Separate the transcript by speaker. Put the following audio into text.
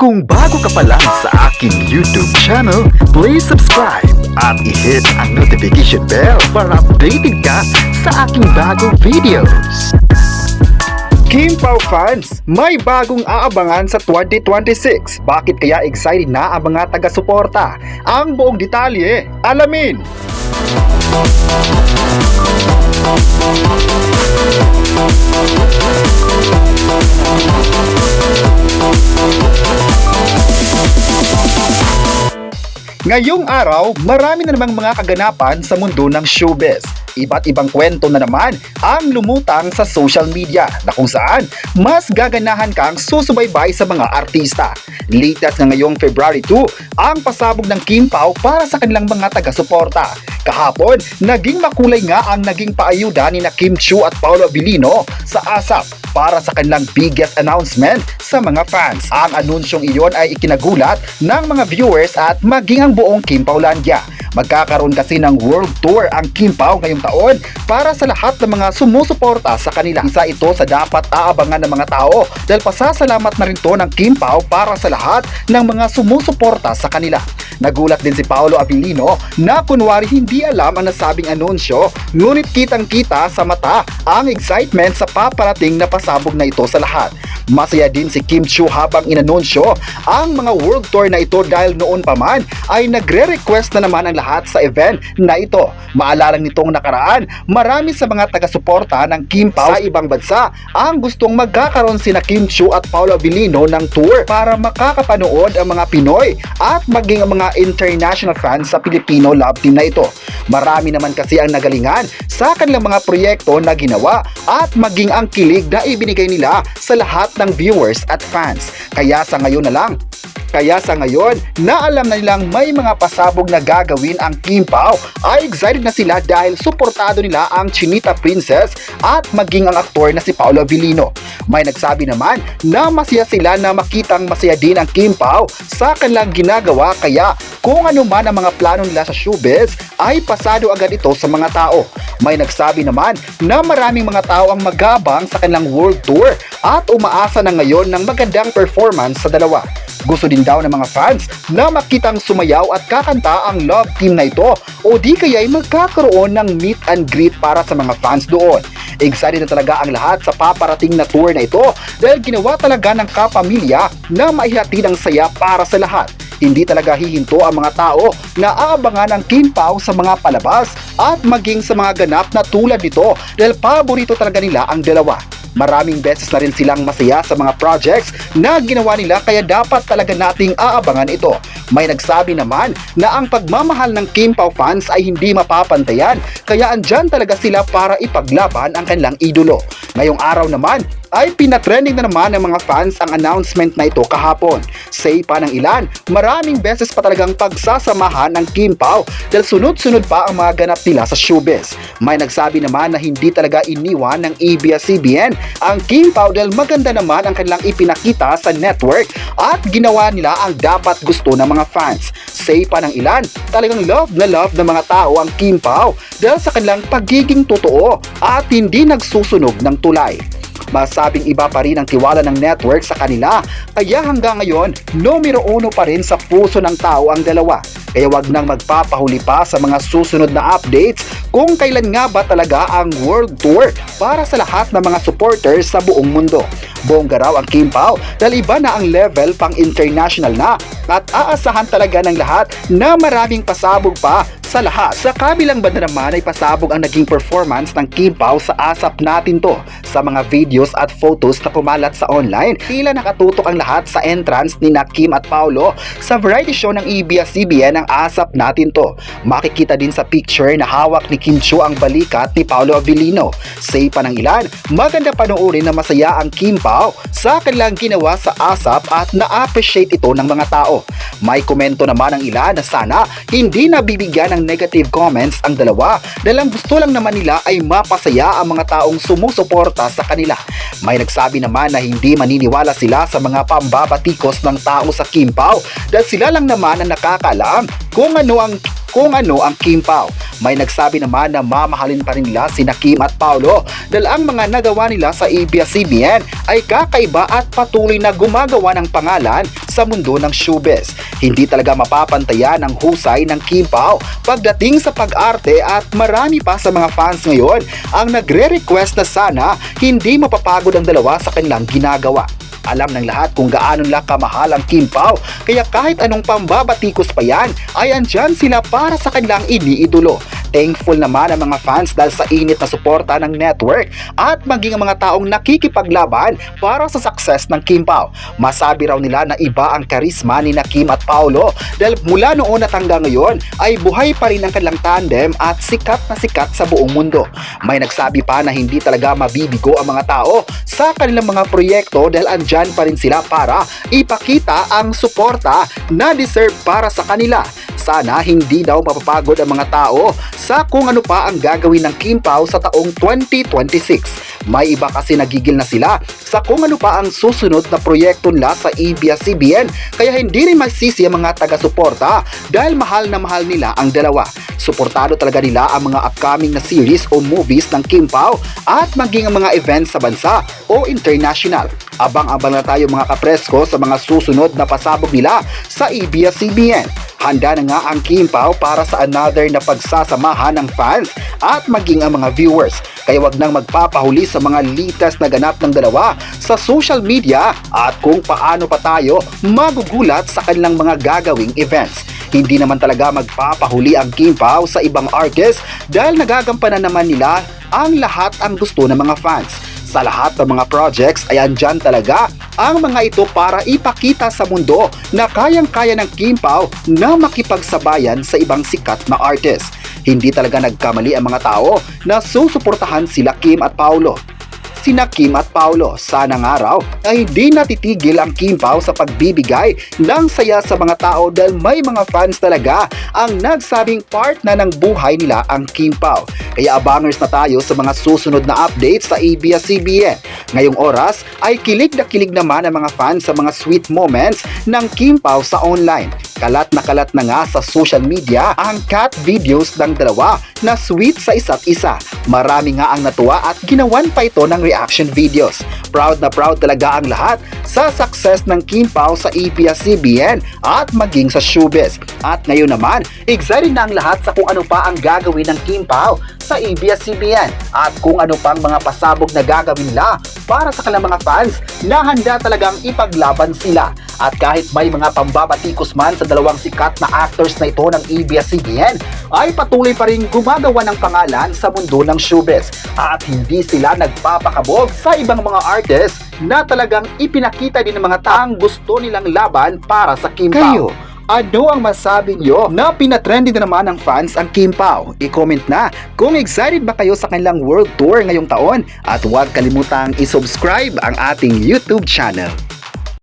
Speaker 1: Kung bago ka pa lang sa aking YouTube channel, please subscribe at i-hit ang notification bell para updated ka sa aking bagong videos. Kim Pao fans, may bagong aabangan sa 2026. Bakit kaya excited na ang mga taga-suporta? Ang buong detalye, alamin! Ngayong araw, marami na namang mga kaganapan sa mundo ng showbiz. Iba't ibang kwento na naman ang lumutang sa social media na kung saan mas gaganahan kang susubaybay sa mga artista. Latest na ngayong February 2, ang pasabog ng Kim Pao para sa kanilang mga taga-suporta. Kahapon, naging makulay nga ang naging paayuda ni na Kim Chiu at Paolo Abilino sa ASAP para sa kanilang biggest announcement sa mga fans. Ang anunsyong iyon ay ikinagulat ng mga viewers at maging ang buong Kim Paolandia. Magkakaroon kasi ng world tour ang Kim Pao ngayong taon para sa lahat ng mga sumusuporta sa kanila. Isa ito sa dapat aabangan ng mga tao dahil pasasalamat na rin to ng Kim Pao para sa lahat ng mga sumusuporta sa kanila. Nagulat din si Paolo Abilino na kunwari hindi alam ang nasabing anunsyo, ngunit kitang-kita sa mata ang excitement sa paparating na pasabog na ito sa lahat. Masaya din si Kim Chiu habang inanunsyo ang mga world tour na ito dahil noon pa man ay nagre-request na naman ang lahat sa event na ito. Maalala nitong nakaraan, marami sa mga taga-suporta ng Kim Pao sa ibang bansa ang gustong magkakaroon sina Kim Chiu at Paolo Abilino ng tour para makakapanood ang mga Pinoy at maging ang mga international fans sa Filipino love team na ito. Marami naman kasi ang nagalingan sa kanilang mga proyekto na ginawa at maging ang kilig na ibinigay nila sa lahat ng viewers at fans. Kaya sa ngayon na alam na nilang may mga pasabog na gagawin ang Kim Pao, ay excited na sila dahil suportado nila ang Chinita Princess at maging ang aktor na si Paolo Abilino. May nagsabi naman na masaya sila na makitang masaya din ang Kim Pao sa kanilang ginagawa, kaya kung ano man ang mga plano nila sa showbiz ay pasado agad ito sa mga tao. May nagsabi naman na maraming mga tao ang mag-aabang sa kanilang world tour at umaasa na ngayon ng magandang performance sa dalawa. Gusto din daw ng mga fans na makitang sumayaw at kakanta ang love team na ito o di kaya'y magkakaroon ng meet and greet para sa mga fans doon. Excited na talaga ang lahat sa paparating na tour na ito dahil ginawa talaga ng kapamilya na maihatid ang saya para sa lahat. Hindi talaga hihinto ang mga tao na aabangan ang Kim Pao sa mga palabas at maging sa mga ganap na tulad nito dahil paborito talaga nila ang dalawa. Maraming beses na rin silang masaya sa mga projects na ginawa nila, kaya dapat talaga nating aabangan ito. May nagsabi naman na ang pagmamahal ng Kim Pao fans ay hindi mapapantayan, kaya andyan talaga sila para ipaglaban ang kanilang idolo. Ngayong araw naman ay pinatrending na naman ng mga fans ang announcement na ito kahapon. Say pa ng ilan, maraming beses pa talagang pagsasamahan ng Kim Pao dahil sunod-sunod pa ang mga ganap nila sa showbiz. May nagsabi naman na hindi talaga iniwan ng ABS-CBN ang Kim Pao dahil maganda naman ang kanilang ipinakita sa network at ginawa nila ang dapat gusto ng mga fans. Say pa ng ilan, talagang love ng mga tao ang Kim Pao dahil sa kanilang pagiging totoo at hindi nagsusunog ng tulay. Masabing iba pa rin ang tiwala ng network sa kanila, kaya hanggang ngayon, numero 1 pa rin sa puso ng tao ang dalawa. Kaya wag nang magpapahuli pa sa mga susunod na updates kung kailan nga ba talaga ang world tour para sa lahat ng mga supporters sa buong mundo. Bongga raw ang Kim Pao dahil iba na ang level pang international na at aasahan talaga ng lahat na maraming pasabog pa sa lahat. Sa kabilang banda naman ay pasabog ang naging performance ng Kim Pao sa ASAP Natin To. Sa mga videos at photos na pumalat sa online, tila nakatutok ang lahat sa entrance ni na Kim at Paolo sa variety show ng ABS-CBN ng ASAP Natin To. Makikita din sa picture na hawak ni Kim Chiu ang balikat ni Paolo Abilino. Say pa ng ilan, maganda panoorin na masaya ang Kim Pao sa kanilang ginawa sa ASAP at na-appreciate ito ng mga tao. May komento naman ang ilan na sana hindi nabibigyan ng negative comments ang dalawa dahil ang gusto lang naman nila ay mapasaya ang mga taong sumusuporta sa kanila. May nagsabi naman na hindi maniniwala sila sa mga pambabatikos ng tao sa Kim Pao dahil sila lang naman ang nakakaalam kung ano ang Kim Pao. May nagsabi naman na mamahalin pa rin nila sina Kim at Paolo dahil ang mga nagawa nila sa ABS-CBN ay kakaiba at patuloy na gumagawa ng pangalan sa mundo ng showbiz. Hindi talaga mapapantayan ang husay ng Kim Pao pagdating sa pag-arte at marami pa sa mga fans ngayon ang nagre-request na sana hindi mapapagod ang dalawa sa kanilang ginagawa. Alam ng lahat kung gaano nila kamahal ang Kim Pao, kaya kahit anong pambabatikos pa yan ay andyan sila para sa kanilang iniidolo. Thankful naman ang mga fans dahil sa init na suporta ng network at maging ang mga taong nakikipaglaban para sa success ng Kim Pao. Masabi raw nila na iba ang karisma ni na Kim at Paolo dahil mula noon at hanggang ngayon ay buhay pa rin ang kanilang tandem at sikat na sikat sa buong mundo. May nagsabi pa na hindi talaga mabibigo ang mga tao sa kanilang mga proyekto dahil andyan pa rin sila para ipakita ang suporta na deserve para sa kanila. Sana hindi daw mapapagod ang mga tao sa kung ano pa ang gagawin ng Kim Pao sa taong 2026. May iba kasi nagigil na sila sa kung ano pa ang susunod na proyekto nila sa ABS-CBN, kaya hindi rin masisi ang mga taga-suporta dahil mahal na mahal nila ang dalawa. Suportado talaga nila ang mga upcoming na series o movies ng Kim Pao at maging ang mga events sa bansa o international. Abang-abang na tayo mga kapresko sa mga susunod na pasabog nila sa ABS-CBN. Handa na nga ang Kim Pao para sa another na pagsasamahan ng fans at maging ang mga viewers. Kaya wag nang magpapahuli sa mga latest na ganap ng dalawa sa social media at kung paano pa tayo magugulat sa kanilang mga gagawing events. Hindi naman talaga magpapahuli ang Kim Pao sa ibang artist dahil nagagampanan naman nila ang lahat ang gusto ng mga fans. Sa lahat ng mga projects ay andyan talaga ang mga ito para ipakita sa mundo na kayang-kaya ng Kim Pao na makipagsabayan sa ibang sikat na artist. Hindi talaga nagkamali ang mga tao na susuportahan sila Kim at Paolo. Sina Kim at Paolo, sana nga raw ay hindi natitigil ang Kim Pao sa pagbibigay ng saya sa mga tao dahil may mga fans talaga ang nagsabing part na ng buhay nila ang Kim Pao. Kaya abangers na tayo sa mga susunod na updates sa ABS-CBN. Ngayong oras ay kilig naman ang mga fans sa mga sweet moments ng Kim Pao sa online. Kalat na nga sa social media ang cat videos ng dalawa na sweet sa isa't isa. Marami nga ang natuwa at ginawan pa ito ng reaction videos. Proud na proud talaga ang lahat sa success ng Kim Pao sa ABS-CBN at maging sa showbiz. At ngayon naman, excited na ang lahat sa kung ano pa ang gagawin ng Kim Pao sa ABS-CBN at kung ano pang mga pasabog na gagawin nila para sa kanilang mga fans na handa talagang ipaglaban sila. At kahit may mga pambabatikos man sa dalawang sikat na actors na ito ng ABS-CBN, ay patuloy pa rin gumagawa ng pangalan sa mundo ng showbiz at hindi sila nagpapakabog sa ibang mga artists na talagang ipinakita din ng mga taong gusto nilang laban para sa Kim Pao. Ano ang masabi nyo na pinatrendy na naman ng fans ang Kim Pao? I-comment na kung excited ba kayo sa kanilang world tour ngayong taon at huwag kalimutang i-subscribe ang ating YouTube channel.